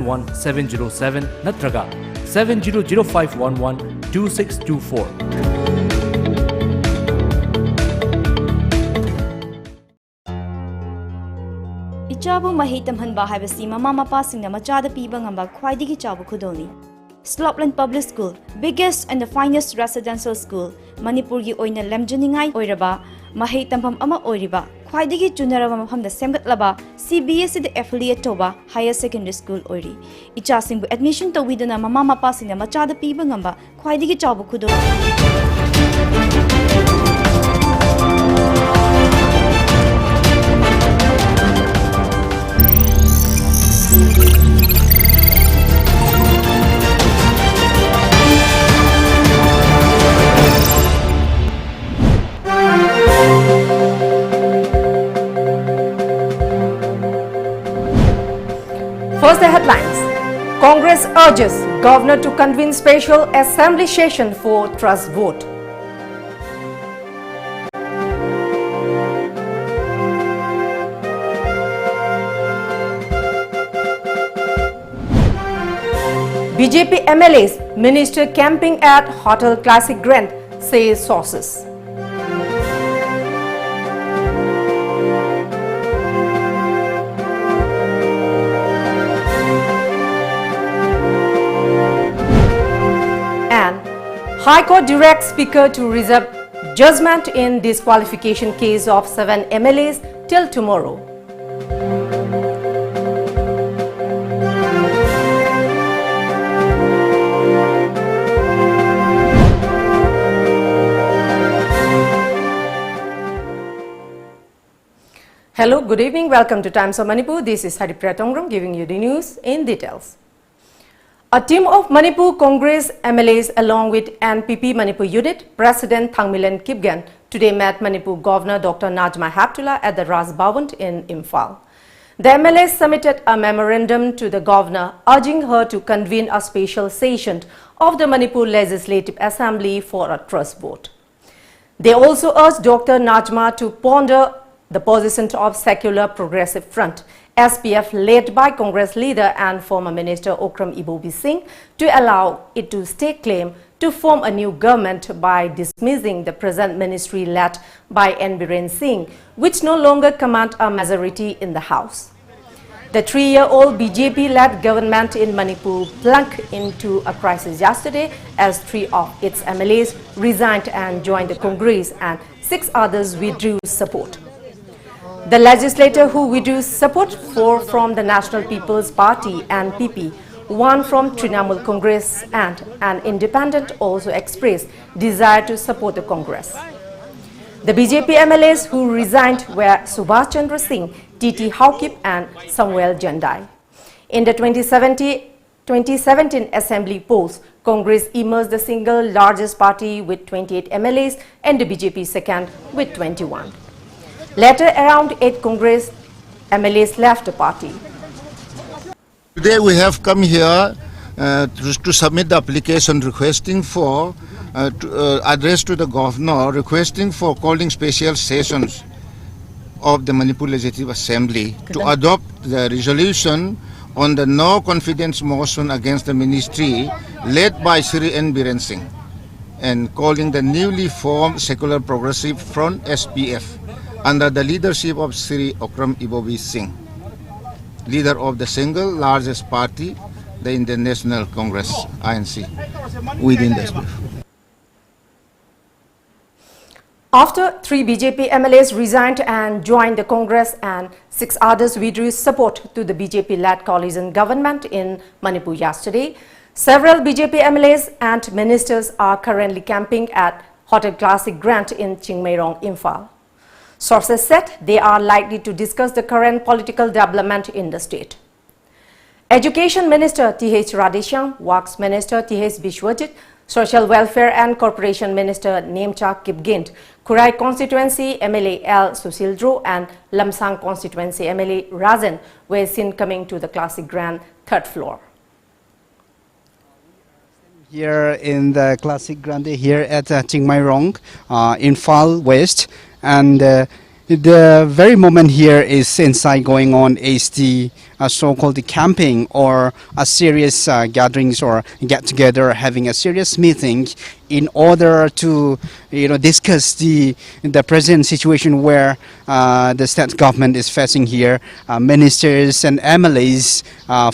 707 Natraga 7005112624. Ichabu mahitam hanba haibasi mama mapa singna machada piba ngamba khwaidigi chabu khudoni. Slopland Public School, biggest and the finest residential school, Manipur gi oina lemjaningai oiraba, mahei tampam ama oiriba, khwaidigi chunaraba mafamda semgatlaba, CBSE the affiliate toba higher secondary school oiri. Icha singbu admission to widana mama mapa singna machada piba ngamba khwaidigi chabu khudoni. First, the headlines. Congress urges Governor to convene special assembly session for trust vote. BJP MLAs, minister camping at Hotel Classic Grand, say sources. High Court directs Speaker to reserve judgment in disqualification case of 7 MLAs till tomorrow. Hello, good evening. Welcome to Times of Manipur. This is HARIPRIYA TONGBRAM giving you the news in details. A team of Manipur Congress MLAs along with NPP Manipur unit President Thangmilen Kipgen today met Manipur Governor Dr. Najma Heptullah at the Raj Bhavan in Imphal. The MLAs submitted a memorandum to the governor urging her to convene a special session of the Manipur Legislative Assembly for a trust vote. They also urged Dr. Najma to ponder the position of Secular Progressive Front SPF led by Congress leader and former Minister Okram Ibobi Singh to allow it to stake claim to form a new government by dismissing the present ministry led by N. Biren Singh, which no longer command a majority in the House. The 3-year-old BJP-led government in Manipur plunged into a crisis yesterday as 3 of its MLAs resigned and joined the Congress and 6 others withdrew support. The legislator who withdrew support, 4 from the National People's Party and PP, 1 from Trinamool Congress and an independent also expressed desire to support the Congress. The BJP MLAs who resigned were Subhash Chandra Singh, T.T. Haukip and Samuel Jandai. In the 2017 Assembly polls, Congress emerged the single largest party with 28 MLAs and the BJP second with 21. Later, around 8 Congress MLAs left the party. Today we have come here to submit the application requesting for address to the governor requesting for calling special sessions of the Manipur Legislative Assembly to adopt the resolution on the no confidence motion against the ministry led by Sri N. Biren Singh and calling the newly formed Secular Progressive Front SPF under the leadership of Sri Okram Ibobi Singh, leader of the single largest party, the Indian National Congress, INC, within the SPF. After 3 BJP MLAs resigned and joined the Congress and 6 others withdrew support to the BJP-led coalition government in Manipur yesterday, several BJP MLAs and ministers are currently camping at Hotel Classic Grand in Chingmairong, Imphal. Sources said they are likely to discuss the current political development in the state. Education Minister T.H. Radhishyam, Works Minister T.H. Bishwajit, Social Welfare and Corporation Minister Nemcha Kipgent, Kurai Constituency MLA L. Susildro and Lamsang Constituency MLA Rajan were seen coming to the Classic Grand 3rd floor. Here in the Classic Grande here at Chingmairong, Imphal West, and The very moment here is inside going on is the so-called the camping or a serious gatherings or get together, having a serious meeting in order to discuss the present situation where the state government is facing here. Ministers and MLAs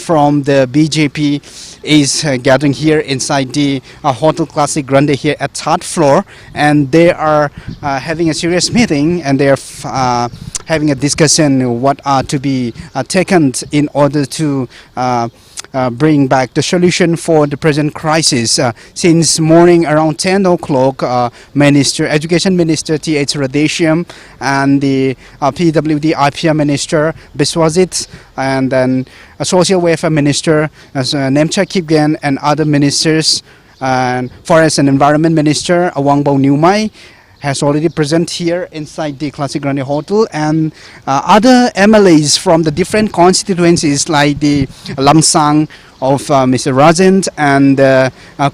from the BJP is gathering here inside the Hotel Classic Grande here at third floor, and they are having a serious meeting, and they are having a discussion what are to be taken in order to bring back the solution for the present crisis. Since morning around 10 o'clock, Education Minister T.H. Radesham and the PWD IPM Minister Biswajit, and then Social Welfare Minister Nemcha Kipgen, and other ministers, and Forest and Environment Minister Awangbo Newmai has already present here inside the Classic Grande Hotel, and other MLAs from the different constituencies like the Lamsang of Mr. Rajent and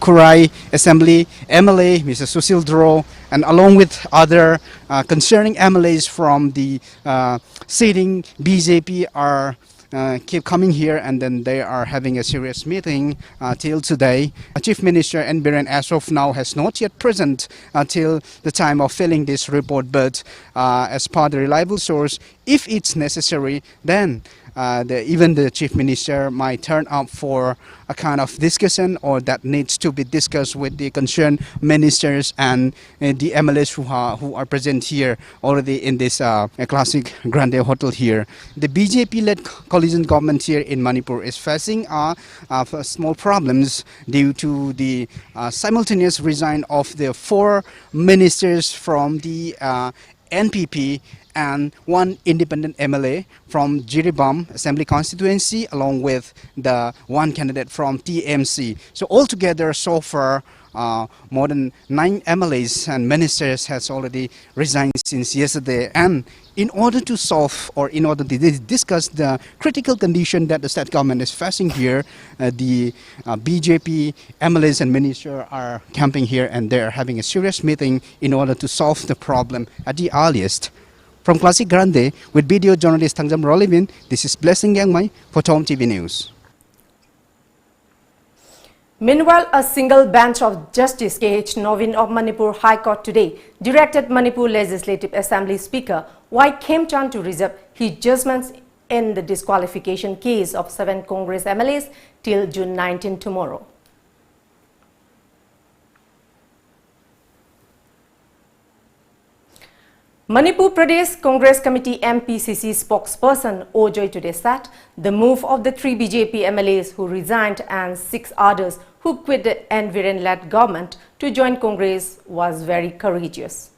Kurai Assembly MLA Mr. Susil Dro, and along with other concerning MLAs from the sitting BJP are keep coming here, and then they are having a serious meeting till today. Chief Minister N. Biren as of now has not yet present till the time of filling this report, but as per the reliable source, if it's necessary, then even the Chief Minister might turn up for a kind of discussion, or that needs to be discussed with the concerned ministers and the MLAs who are present here already in this Classic Grande Hotel here. The BJP-led coalition government here in Manipur is facing small problems due to the simultaneous resign of the 4 ministers from the NPP and 1 independent MLA from Jiribam Assembly constituency, along with the 1 candidate from TMC. So altogether, so far, more than 9 MLAs and ministers has already resigned since yesterday. And in order to solve, or in order to discuss the critical condition that the state government is facing here, the BJP MLAs and ministers are camping here, and they are having a serious meeting in order to solve the problem at the earliest. From Classic Grande, with video journalist TONGBRAM Rolivin, this is Blessing Yangmai for Tom TV News. Meanwhile, a single bench of Justice K.H. Novin of Manipur High Court today directed Manipur Legislative Assembly Speaker Y. Khemchand to reserve his judgments in the disqualification case of 7 Congress MLAs till June 19 tomorrow. Manipur Pradesh Congress Committee MPCC spokesperson Ojoy today said the move of the 3 BJP MLAs who resigned and 6 others who quit the Environ-led government to join Congress was very courageous.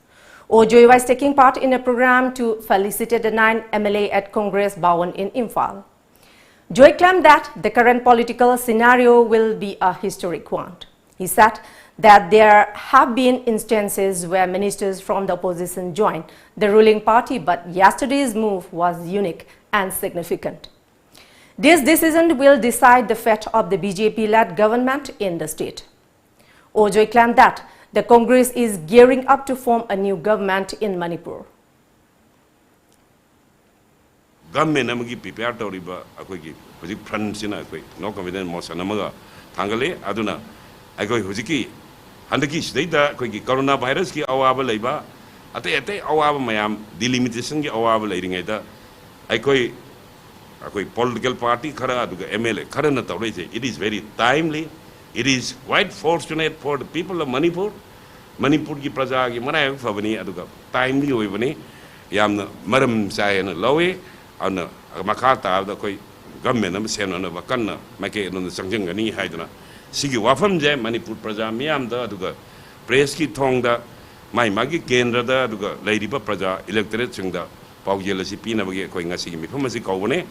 Ojoy was taking part in a program to felicitate the 9 MLA at Congress Bhawan in Imphal. Joy claimed that the current political scenario will be a historic one. He said that there have been instances where ministers from the opposition joined the ruling party, but yesterday's move was unique and significant. This decision will decide the fate of the BJP-led government in the state. Ojoy claimed that the Congress is gearing up to form a new government in Manipur. Government amagi prepare toriba akoigi hojik front sina akoi no confidence motion amaga thangale aduna akoi hojiki handaki sidaida akoigi coronavirus ki awaba leiba ate awaba mayam delimitation ki awaba leiringaida akoi political party khara aduga MLA khara na tawreje. It is very timely. It is quite fortunate for the people of Manipur. Manipur ki praja ki manai fabani aduga timely oibani yamna maram sayana lawe ana makata da koi government am sen ona bakanna make no sangjang ani haidana sigi wafam je Manipur praja miyam da aduga press ki thong da mai magi kendra da aduga leiriba praja electorate singda paujelasi pina bagi koi ngasi mi famasi kaubone.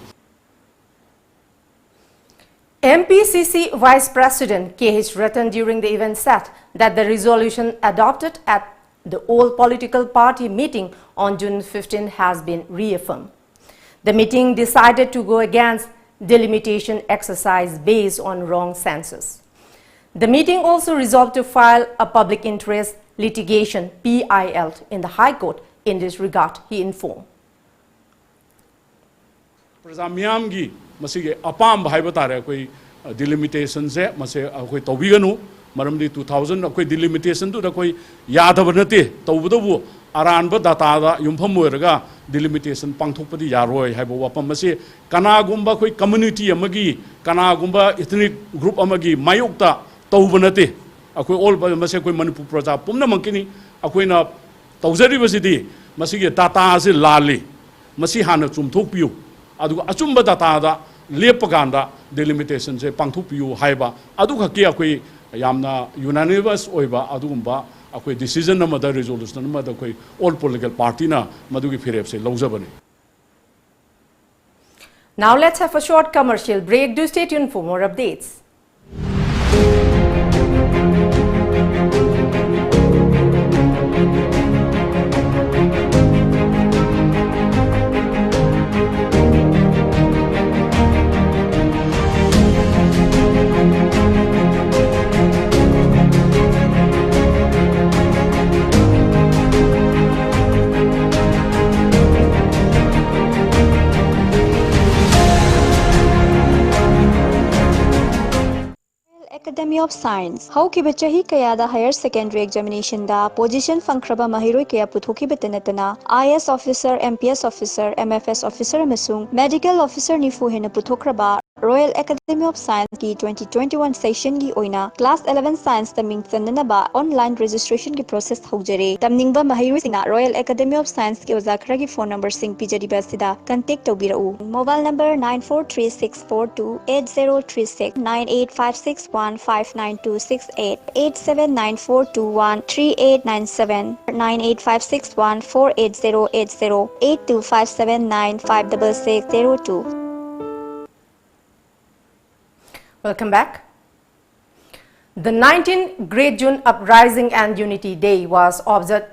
MPCC Vice President K.H. Ratan during the event said that the resolution adopted at the all political party meeting on June 15 has been reaffirmed. The meeting decided to go against delimitation exercise based on wrong census. The meeting also resolved to file a public interest litigation PIL in the High Court In this regard, he informed. Prajamyamgi masige apam bhai batare koi delimitation se mase koi tobiganu maramdi 2000 koi delimitation tu da koi yadabanate tobudbu aranba data da yumpham oiraga delimitation pangthokpadi yaroi haibo wapam mase kanagumba koi community amagi kanagumba ethnic group amagi mayokta tobunate akoi all mase koi manipur praja pumna mankini akoi na tawjari basidi masige data se lali masi hana chumthokpiu aduga achumba data da lepaganda delimitation se pangthokpiu haiba aduga ki akoi yamna unanimous oiba adugumba akoi decision amada resolution amada koi all political party na madugi phirep se lawjabani. Now let's have a short commercial break. Do stay tuned for more updates. Academy of Science. How ki bachahi kaya da higher secondary examination da position fangkraba mahiroi kaya puthoki betanatana IS officer, MPS officer, MFS officer amasung medical officer nifu hena puthokraba Royal Academy of Science ki 2021 session ki oina class 11 science taming chandanaba online registration ki process hogjare. Tamningba mahiroi sina Royal Academy of Science ki ozakhra ki phone number sing pijariba sida contact tobirau. Mobile number 9436428036 98561 59268 8794213897 98561488080 82579566602. Welcome back. The 19th Great June Uprising and Unity Day was observed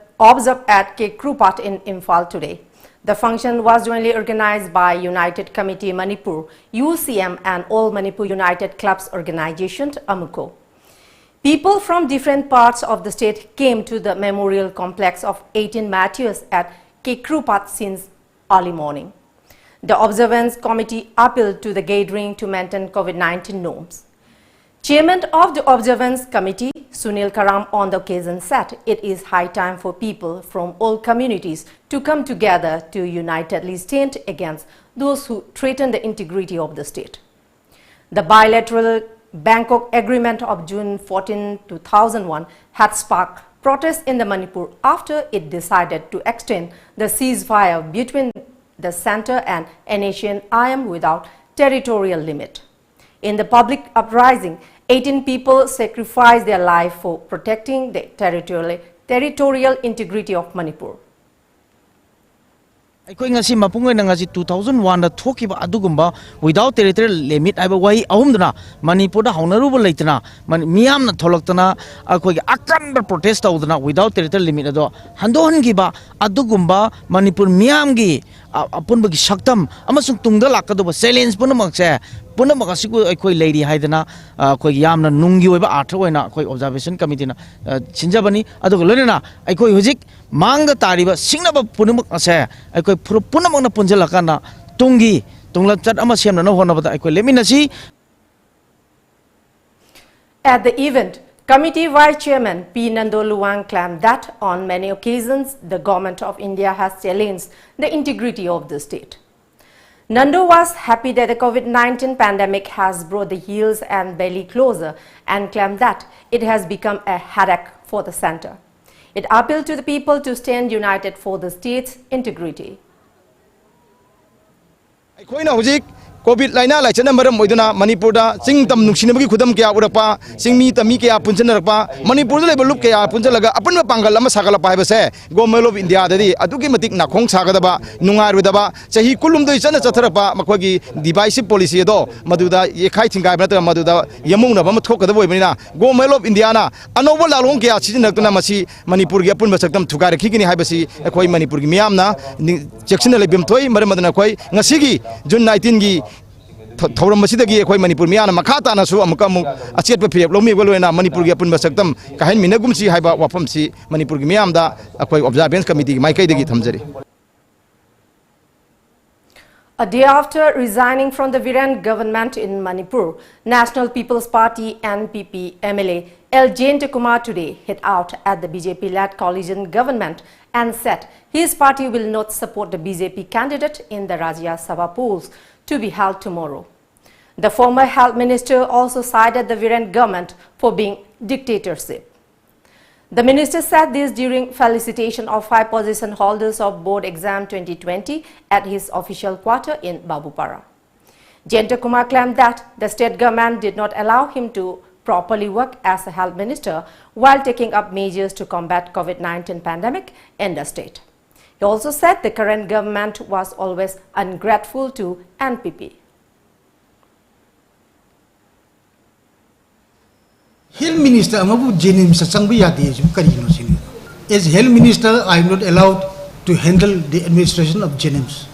at Kekrupat in Imphal today. The function was jointly organized by United Committee Manipur, UCM and All Manipur United Clubs Organization, AMUCO. People from different parts of the state came to the memorial complex of 18 martyrs at Kekrupat since early morning. The observance committee appealed to the gathering to maintain COVID-19 norms. Chairman of the observance committee, Sunil Karam, on the occasion said it is high time for people from all communities to come together to unitedly stand against those who threaten the integrity of the state. The bilateral Bangkok Agreement of June 14, 2001 had sparked protests in the Manipur after it decided to extend the ceasefire between the center and Asian IM without territorial limit. In the public uprising, 18 people sacrificed their life for protecting the territorial integrity of Manipur. Aikoi ngasi mapungoi na ngasi 2001 da thokiba adugumba without territorial limit aiba wai ahumdana Manipur da haunaruba leitana miyam na tholaktana akoi akan protest awdana without territorial limit ado handon giba adugumba Manipur miyam gi apun bagi shaktam amasung tungda lakado challenge punamak se punamak asiku aikoi leiri haidana akoi yamna nungi oiba artha oina akoi observation committee na chinjabani adugo loina aikoi hujik mangda tariba singnaba punamak ase aikoi punamak na punjalakana tungi tunglachat ama semna na honabada aikoi leminasi. At the event, Committee Vice Chairman P. Nando Luang claimed that on many occasions the Government of India has challenged the integrity of the state. Nando was happy that the COVID-19 pandemic has brought the heels and belly closer and claimed that it has become a headache for the centre. It appealed to the people to stand united for the state's integrity. COVID laina lai chana maram oiduna Manipur da sing tam nungsinabagi khudam kya urapa singmi tami kya punjanarpa Manipur da level kya punjalaga apanwa pangal ama sagala paibase Government of India dadi aduki matik nakhong sagadaba nungarudaba chahi kulum doi chana chatharapa makhwagi divisive policy do maduda yekhai thingai bata maduda yamungna bam thokadabo oibina Government of India na anoba lalong kya sijinakna masi Manipur gi apunba saktam thugai rakhigini haibasi ekhoi Manipur gi miyamna section lebim thoi maram madana khoi ngasigi June 19 gi थौरम मसीदगी अखोई मणिपुर मियाना मखा तानासु अमुक अमुक अचेत फिरेप loamy गलोइना Manipur की अपुन सकतम काहन मिनगुमसी हाइबा वाफमसी मणिपुर की मियामदा अखोई observance committee की माइकैदगी थमजरी. A day after resigning from the Viren government in Manipur, National People's Party NPP MLA L. Kumar today hit out at the BJP-led coalition government and said his party will not support the BJP candidate in the Rajya Sabha polls to be held tomorrow. The former health minister also cited the Viren government for being dictatorship. The minister said this during felicitation of 5 position holders of board exam 2020 at his official quarter in Babupara. Kumar claimed that the state government did not allow him to properly work as a health minister while taking up measures to combat COVID-19 pandemic in the state. He also said the current government was always ungrateful to NPP. Health Minister, Amabu Jenim Sasangbiati is Karino. As Health Minister, I am not allowed to handle the administration of Jenims.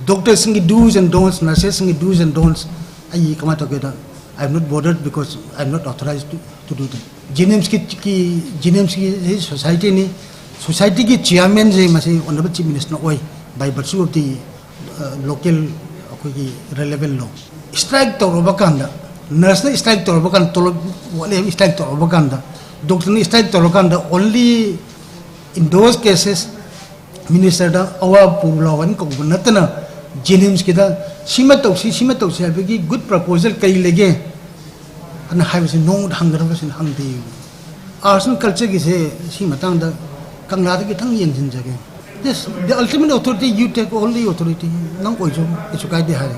Doctors sing do's and don'ts, nurses sing do's and don'ts. I come together. I am not bothered because I am not authorized to do that. Jenims ki society ni society ki chairman je masi honorable chief minister oi by virtue of the local relevant law. Strike to Robakanda. Nurse na strike to Robakanda, wale strike to Robakanda. Doctor na strike to Robakanda. Only in those cases, minister da awa pulawan ko natana Jenims kita simatoksi abegi good proposal kai lege. Ana hai se no hangar was in hangdi. Arson culture ki se simatang da kanglada ki thang yen jage. This the ultimate authority, you take all the authority. Nang koi jo ichukai de hari.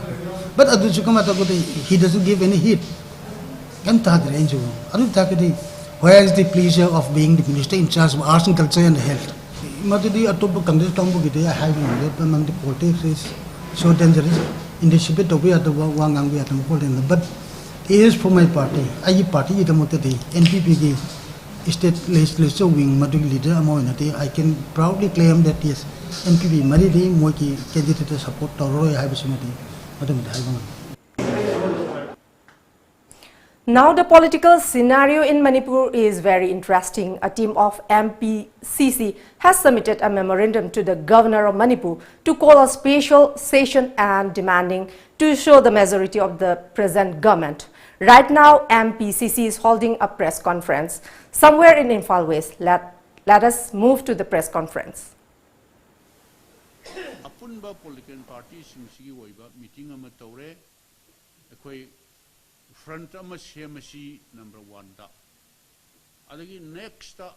But adu chukamata ko he doesn't give any hit. Kan ta de range. Adu ta ke where is the pleasure of being the minister in charge of arts and culture and health? Madudi atop Congress tombo gide I have no among the politics is so dangerous. In the ship to be at the wangang be at the important. But it is for my party. I party it amotati NPP state legislature wing madu leader amoinati. I can proudly claim that yes NPP maridi moki candidate support toro I have simati. Now the political scenario in Manipur is very interesting. A team of MPCC has submitted a memorandum to the governor of Manipur to call a special session and demanding to show the majority of the present government. Right now, MPCC is holding a press conference somewhere in Imphal West. Let us move to the press conference. Apunba political parties sigi oiba meeting ama tawre akoi front ama semasi number 1 da adagi next ta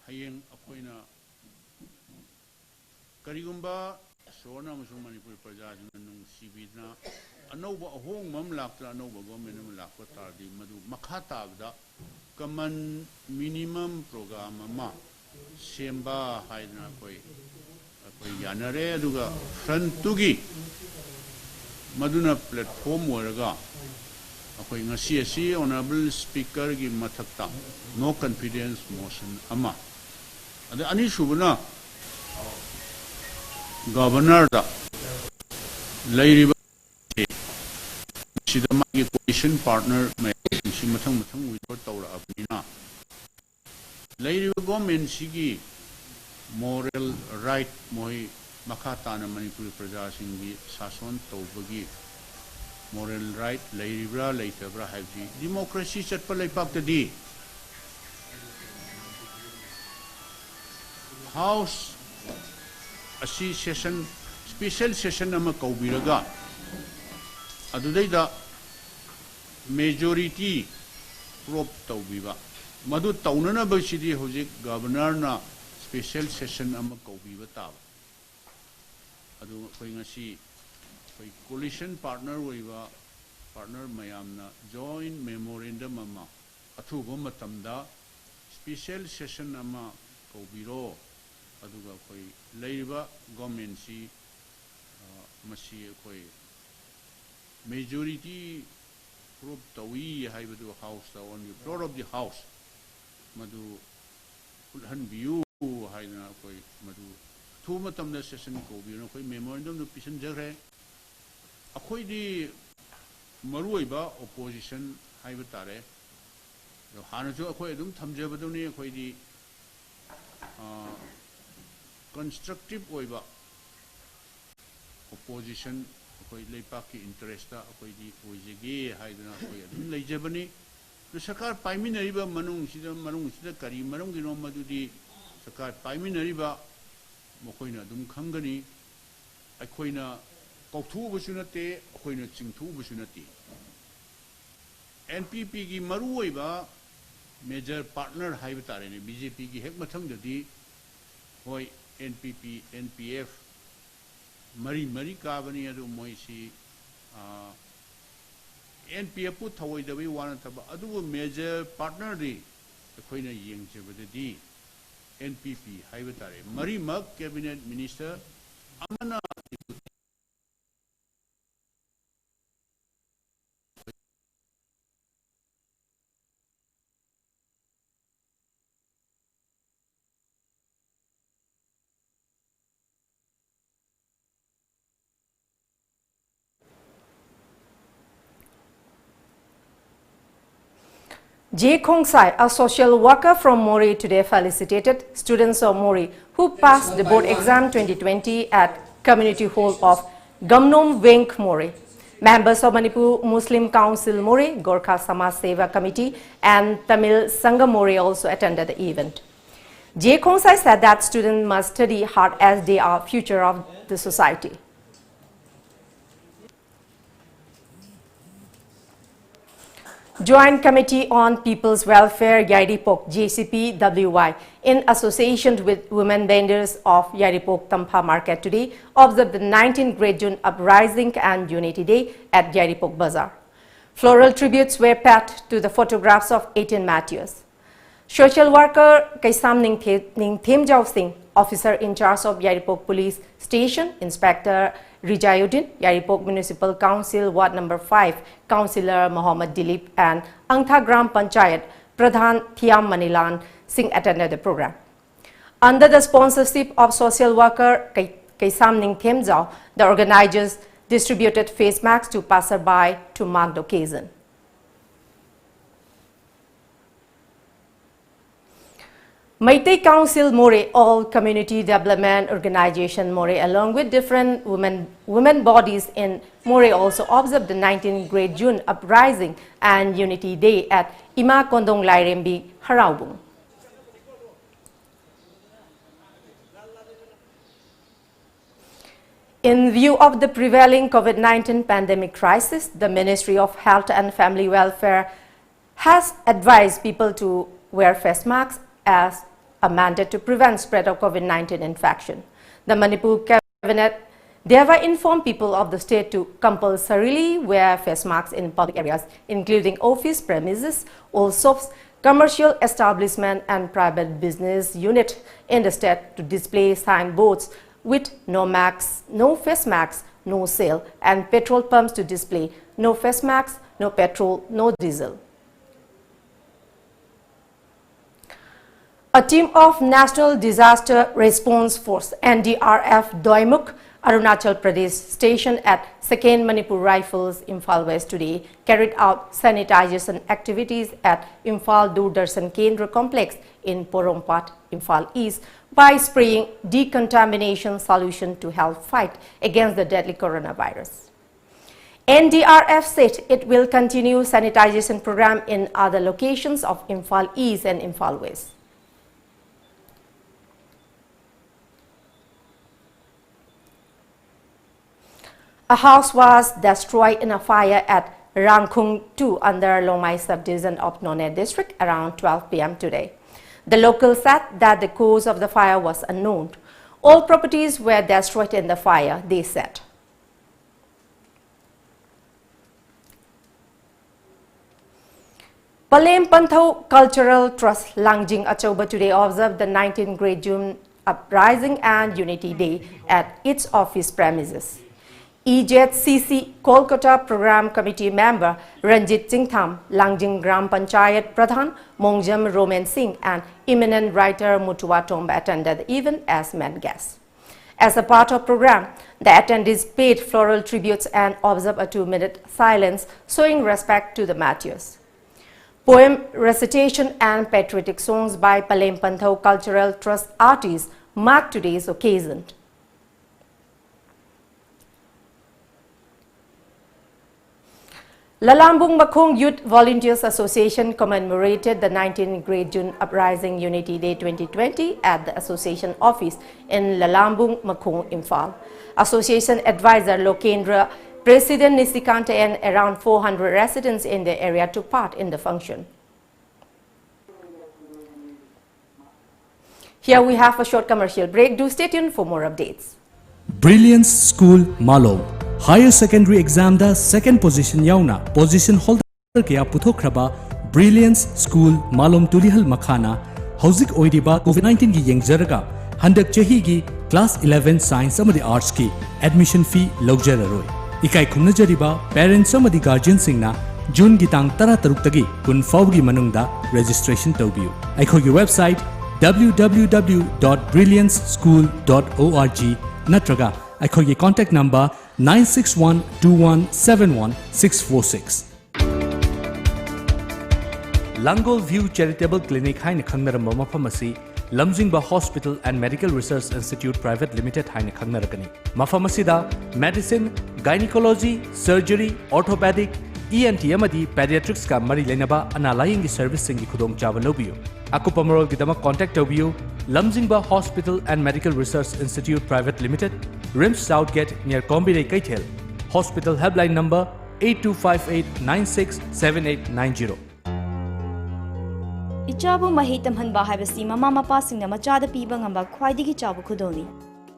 hayeng akoina karigumba sona amasung Manipur praja nung sibina anoba ahong mam lakta anoba government am lakwa tardi madu makha tabda common minimum program ama semba haina koi yanare aduga front tugi maduna platform waraga akoi ngasi asi honorable speaker gi mathakta no confidence motion ama ade ani subuna governor da lairiba sidama gi coalition partner mai si mathang withdraw tawra abnina lairiba government sigi moral right moi makhatana Manipuri praja singbi sason tawbagi moral right lairibra leitabra haji democracy chatpa leipak tadi house asi session special session ama kaubiraga adudaida majority prop tawbiba madu taunana basidi hojik governor na special session ama kaubiba tab adu koi ngasi koi coalition partner oiba partner mayamna joint memorandum ama athuba matamda special session ama kaubiro aduga koi leiba government si masi koi majority group tawi haibadu house ta on the floor of the house madu kulhan view haina koi madu thuma tamna session ko bi no koi memorandum no pisan jare ꯑꯩꯈꯣꯏꯗꯤ ꯃꯔꯨꯑꯣꯏꯕ opposition ꯍꯥꯏꯕ ꯇꯥꯔꯦ ꯍꯥꯟꯅꯁꯨ ꯑꯩꯈꯣꯏ ꯑꯗꯨꯝ ꯊꯝꯖꯕꯗꯨꯅꯤ ꯑꯩꯈꯣꯏꯗꯤ constructive ꯑꯣꯏꯕ opposition ꯑꯩꯈꯣꯏ ꯂꯩꯄꯥꯛꯀꯤ ꯏꯟꯇꯔꯦꯁꯇ ꯑꯩꯈꯣꯏꯗꯤ ꯑꯣꯏꯖꯒꯦ ꯍꯥꯏꯗꯨꯅ ꯑꯩꯈꯣꯏ ꯑꯗꯨꯝ ꯂꯩꯖꯕꯅꯤ ꯁꯔꯀꯥꯔ ꯄꯥꯏꯃꯤꯟꯅꯔꯤꯕ ꯃꯅꯨꯡꯁꯤꯗ ꯀꯔꯤ ꯃꯔꯝꯒꯤꯅꯣ ꯃꯗꯨꯗꯤ ꯁꯔꯀꯥꯔ ꯄꯥꯏꯃꯤꯟꯅꯔꯤꯕ ꯃꯈꯣꯏꯅ ꯑꯗꯨꯝ ꯈꯪꯒꯅꯤ ꯑꯩꯈꯣꯏꯅ ꯀꯧꯊꯣꯛꯎꯕꯁꯨ ꯅꯠꯇꯦ ꯑꯩꯈꯣꯏꯅ ꯆꯤꯡꯊꯣꯛꯎꯕꯁꯨ ꯅꯠꯇꯦ NPPꯒꯤ ꯃꯔꯨꯑꯣꯏꯕ ꯃꯦꯖꯔ ꯄꯥꯔꯠꯅꯔ ꯍꯥꯏꯕ ꯇꯥꯔꯦꯅꯦ BJPꯒꯤ ꯍꯦꯛ ꯃꯊꯪꯗꯗꯤ ꯍꯣꯏ NPP NPF mari kaabani adu moisi NPF pu thawoidabi wana thaba adu major partner ri akoina yengjebadadi NPP haiba tare mari mak cabinet minister amana J. Khongsai, a social worker from Mori, today felicitated students of Mori who passed the board exam 2020 at Community Hall of Gamnom Wenk Mori. Members of Manipur Muslim Council Mori, Gorkha Samaj Seva Committee and Tamil Sangha Mori also attended the event. J. Khongsai said that students must study hard as they are future of the society. Joint Committee on People's Welfare Yaripok JCPWY in association with women vendors of Yaripok Tampa Market today observed the 19th Great June Uprising and Unity Day at Yaripok Bazaar. Floral tributes were paid to the photographs of 18 martyrs. Social worker Kaisam Ningthem Jau Singh, officer in charge of Yaripok Police Station, Inspector Rijayuddin, Yaripok Municipal Council, Ward Number 5, Councillor Mohammed Dilip and Angtha Gram Panchayat, Pradhan Thiam Manilan Singh attended the program. Under the sponsorship of social worker Kaisam Ningthem Jau, the organizers distributed face masks to passerby to mark the occasion. Meitei Council More, all community development organization More, along with different women bodies in More, also observed the 19th Great June Uprising and Unity Day at Ima Kondong Lairembi, Haraubung. In view of the prevailing COVID-19 pandemic crisis, the Ministry of Health and Family Welfare has advised people to wear face masks as a mandate to prevent spread of COVID-19 infection. The Manipur Cabinet thereby informed people of the state to compulsorily wear face masks in public areas, including office premises, all shops, commercial establishment and private business unit in the state to display signboards with no masks, no face masks, no sale, and petrol pumps to display no face masks, no petrol, no diesel. A team of National Disaster Response Force NDRF Doimuk, Arunachal Pradesh station at 2nd Manipur Rifles, Imphal West today carried out sanitization activities at Imphal Doordarshan Kendra complex in Porompat, Imphal East by spraying decontamination solution to help fight against the deadly coronavirus. NDRF said it will continue sanitization program in other locations of Imphal East and Imphal West. A house was destroyed in a fire at Rangkhung 2 under Longmai subdivision of Nonne district around 12 p.m. today. The locals said that the cause of the fire was unknown. All properties were destroyed in the fire, they said. Palem Pantho Cultural Trust Langjing Achauba today observed the 19th Great June Uprising and Unity Day at its office premises. EJCC Kolkata Program Committee member Ranjit Singtham, Langjing Gram Panchayat Pradhan, Mongjam Roman Singh and eminent writer Mutua Tomba attended the event as main guests. As a part of program, the attendees paid floral tributes and observed a 2-minute silence showing respect to the martyrs. Poem recitation and patriotic songs by Palem Panthau Cultural Trust artists marked today's occasion. Lalambung Makhong Youth Volunteers Association commemorated the 19th Great June Uprising Unity Day 2020 at the association office in Lalambung Makhong, Imphal. Association advisor Lokendra, President Nisikanta and around 400 residents in the area took part in the function. Here we have a short commercial break. Do stay tuned for more updates. Brilliance School Malong Higher Secondary Exam da second position yauna position holder kaya puthokraba Brilliance School Malom Tulihal Makhana Hauzik Oidiba COVID-19 gi yengzaraga handak chahi gi class 11 science amadi arts ki admission fee logjararoi ikai khumna jariba parents amadi guardian singna June gi tang 13 tagi kun fawgi manungda registration tawbiu aikhogi website www.brillianceschool.org natraga aikhogi contact number 96121714646 Langol View Charitable Clinic haina khangnaram mafamasi Lamjingba Hospital and Medical Research Institute Private Limited haina khangnarakani mafamasida medicine gynecology surgery orthopedic ENT amadi pediatrics ka mari lenaba analaying service singi khudong chava lobiyo akupa marol gidama contact tobiyo Lamjingba Hospital and Medical Research Institute Private Limited RIMS Southgate near Kombinay Kaithel Hospital helpline number 8258967890 Ichabu mahitam hanba haibasi mama mapa singna machada piba ngamba khwaidigi chabu khudoni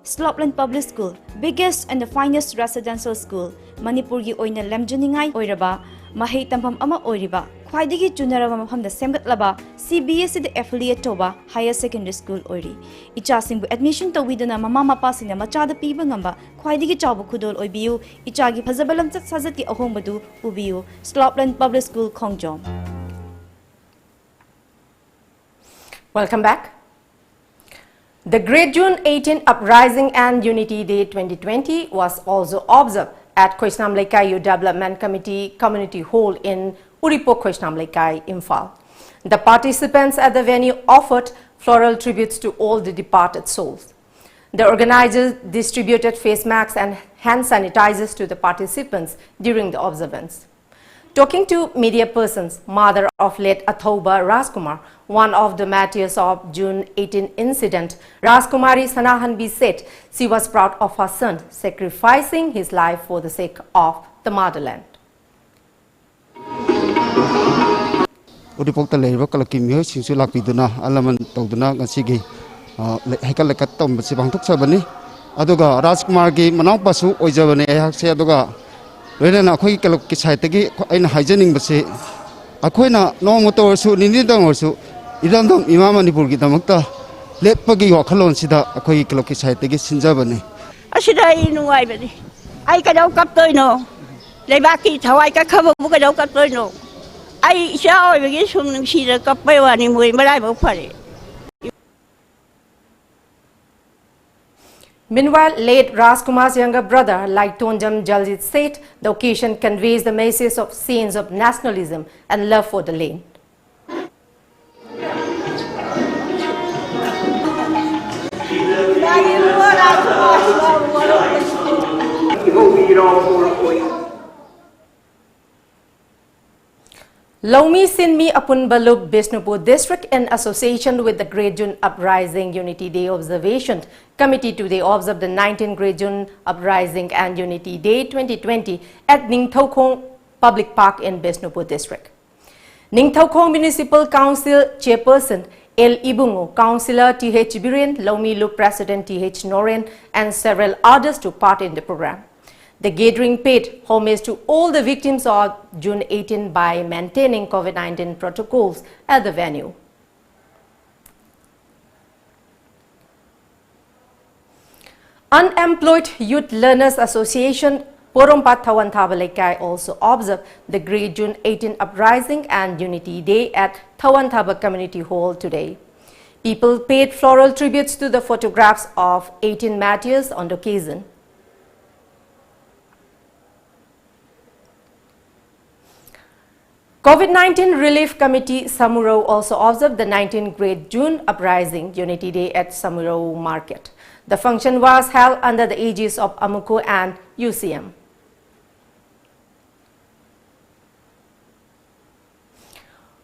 Slopland Public School, biggest and the finest residential school, Manipur gi oina lemjuningai oiraba, mahei tampam ama oiriba, khwaidigi chunaraba mafamda semgatlaba, CBSE the affiliate toba higher secondary school oiri. Icha singbu admission tawidana mama mapa singna machada piba ngamba khwaidigi chabu khudol oibiu, icha gi phazabalam chat sajat ki ahombadu ubiu, Slopland Public School Khongjom. Welcome back. The Great June 18 Uprising and Unity Day 2020 was also observed at Koisnam Laikai Development Committee Community Hall in Uripo, Koisnam Laikai, Imphal. The participants at the venue offered floral tributes to all the departed souls. The organizers distributed face masks and hand sanitizers to the participants during the observance. Talking to media persons, mother of late Athoba Rajkumar, one of the martyrs of June 18 incident, Rajkumari Sanahanbi said she was proud of her son sacrificing his life for the sake of the motherland. Uripokta leiba kalaki myo singsu lakpiduna alaman tawduna ngasigi hekalakat tombasi bangthuk sabani aduga Rajkumar gi manawpasu oijabani ayakse aduga Loina akhoi kalok ki saitagi aina haijaning base akhoina no motor su ninidang orsu irandam imam manipur gi damakta lepagi wakhalon sida akhoi kalok ki saitagi sinjabani asida inuai bani ai ka dau kap toino lebaki thawai ka khabu ka dau kap toino ai sha oi bagi sum nung sida kap pai wani moi marai bo phare. Meanwhile, late Rajkumar's younger brother, like Tongjam Jaljit said, the occasion conveys the message of scenes of nationalism and love for the land. Lomi Sinmi Apunbaluk Bishnupur District, in association with the Great June Uprising Unity Day Observation Committee, today observed the 19th Great June Uprising and Unity Day 2020 at Ningthaukhong Public Park in Bishnupur District. Ningthaukhong Municipal Council Chairperson El Ibungo, Councillor T.H. Biren, Lomi Loop President T.H. Noren and several others took part in the program. The gathering paid homage to all the victims of June 18 by maintaining COVID-19 protocols at the venue. Unemployed Youth Learners Association Porompat Thawantaba Laikai also observed the Great June 18 Uprising and Unity Day at Thawantaba Community Hall today. People paid floral tributes to the photographs of 18 martyrs on the occasion. COVID-19 Relief Committee Samuro also observed the 19th Great June Uprising Unity Day at Samuro Market. The function was held under the aegis of Amuko and UCM.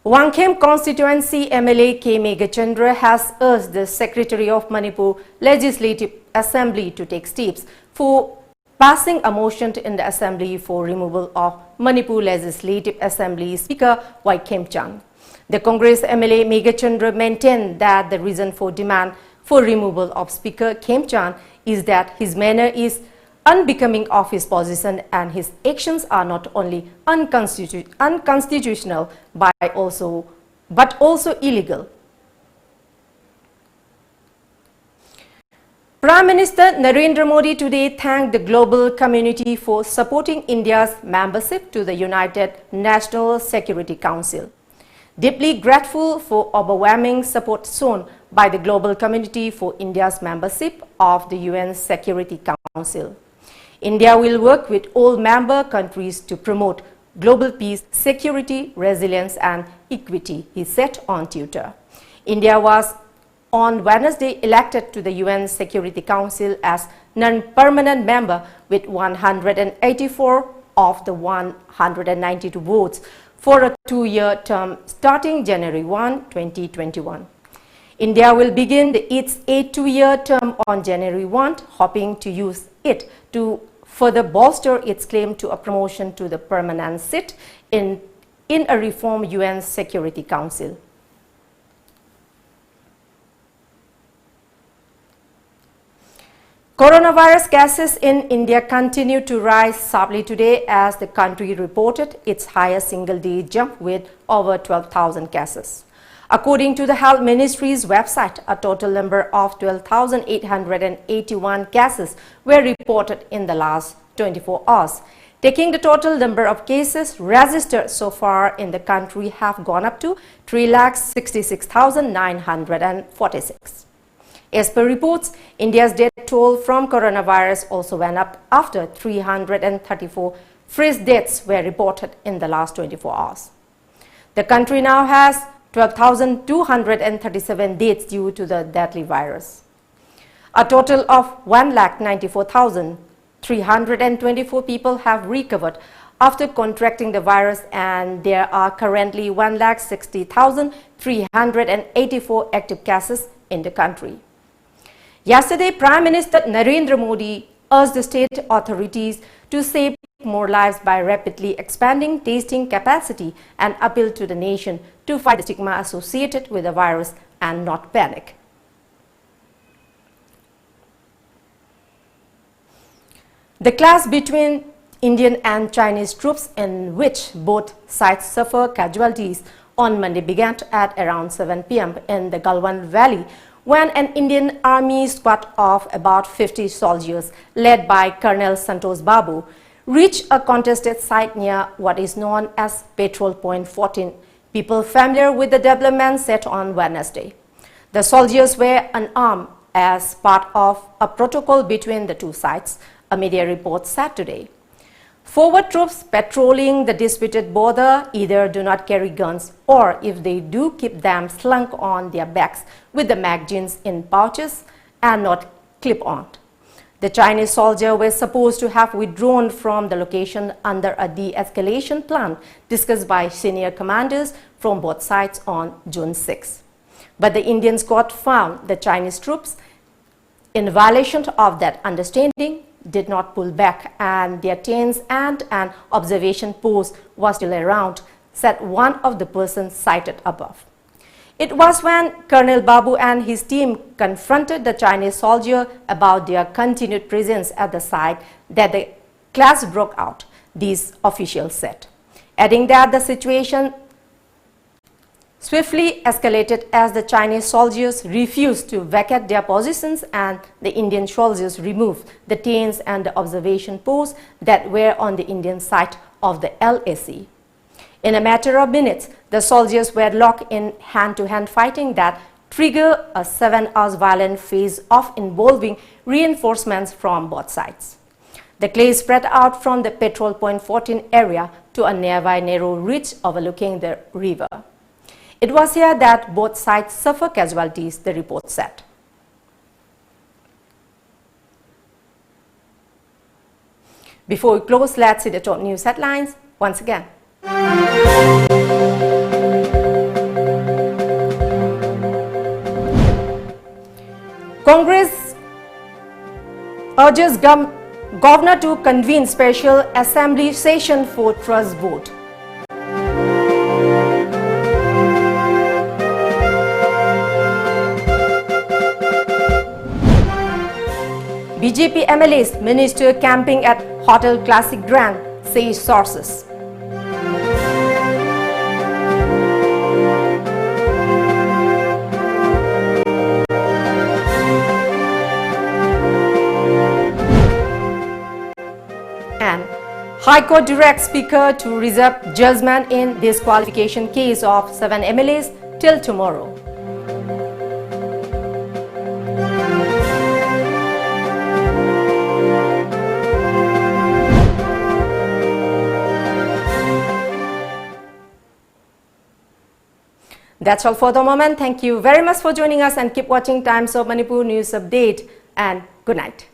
Wangkhem constituency MLA K. Megachandra has urged the Secretary of Manipur Legislative Assembly to take steps for passing a motion in the Assembly for removal of Manipur Legislative Assembly Speaker Y. Khemchand. The Congress MLA Megachandra maintained that the reason for demand for removal of Speaker Khemchand is that his manner is unbecoming of his position and his actions are not only unconstitutional but also illegal. Prime Minister Narendra Modi today thanked the global community for supporting India's membership to the United National Security Council. Deeply grateful for overwhelming support shown by the global community for India's membership of the UN Security Council. India will work with all member countries to promote global peace, security, resilience and equity, he said on Twitter. India was on Wednesday elected to the UN Security Council as non-permanent member with 184 of the 192 votes for a 2-year term starting January 1, 2021. India will begin its 2-year term on January 1, hoping to use it to further bolster its claim to a promotion to the permanent seat in a reformed UN Security Council. Coronavirus cases in India continue to rise sharply today as the country reported its highest single-day jump with over 12,000 cases. According to the Health Ministry's website, a total number of 12,881 cases were reported in the last 24 hours, taking the total number of cases registered so far in the country have gone up to 3,66,946. As per reports, India's death toll from coronavirus also went up after 334 fresh deaths were reported in the last 24 hours. The country now has 12,237 deaths due to the deadly virus. A total of 1,94,324 people have recovered after contracting the virus, and there are currently 1,60,384 active cases in the country. Yesterday, Prime Minister Narendra Modi urged the state authorities to save more lives by rapidly expanding testing capacity and appealed to the nation to fight the stigma associated with the virus and not panic. The clash between Indian and Chinese troops, in which both sides suffer casualties, on Monday began at around 7 p.m. in the Galwan Valley, when an Indian army squad of about 50 soldiers, led by Colonel Santosh Babu, reached a contested site near what is known as Patrol Point 14. People familiar with the development said on Wednesday. The soldiers were unarmed as part of a protocol between the two sides, a media report said today. Forward troops patrolling the disputed border either do not carry guns, or if they do, keep them slung on their backs with the magazines in pouches and not clip-on. The Chinese soldier was supposed to have withdrawn from the location under a de-escalation plan discussed by senior commanders from both sides on June 6. But the Indian squad found the Chinese troops, in violation of that understanding, did not pull back, and their tents and an observation post was still around, said one of the persons cited above. It was when Colonel Babu and his team confronted the Chinese soldier about their continued presence at the site that the clash broke out, these officials said, adding that the situation swiftly escalated as the Chinese soldiers refused to vacate their positions and the Indian soldiers removed the tents and the observation posts that were on the Indian side of the LAC. In a matter of minutes, the soldiers were locked in hand-to-hand fighting that trigger a 7-hour violent face-off involving reinforcements from both sides. The clay spread out from the Petrol Point 14 area to a nearby narrow ridge overlooking the river. It was here that both sides suffered casualties, the report said. Before we close, let's see the top news headlines once again. Congress urges Governor to convene special assembly session for trust vote. BJP MLAs minister camping at Hotel Classic Grand, say sources. And High Court directs Speaker to reserve judgment in disqualification case of 7 MLAs till tomorrow. That's all for the moment. Thank you very much for joining us and keep watching Times of Manipur News Update and good night.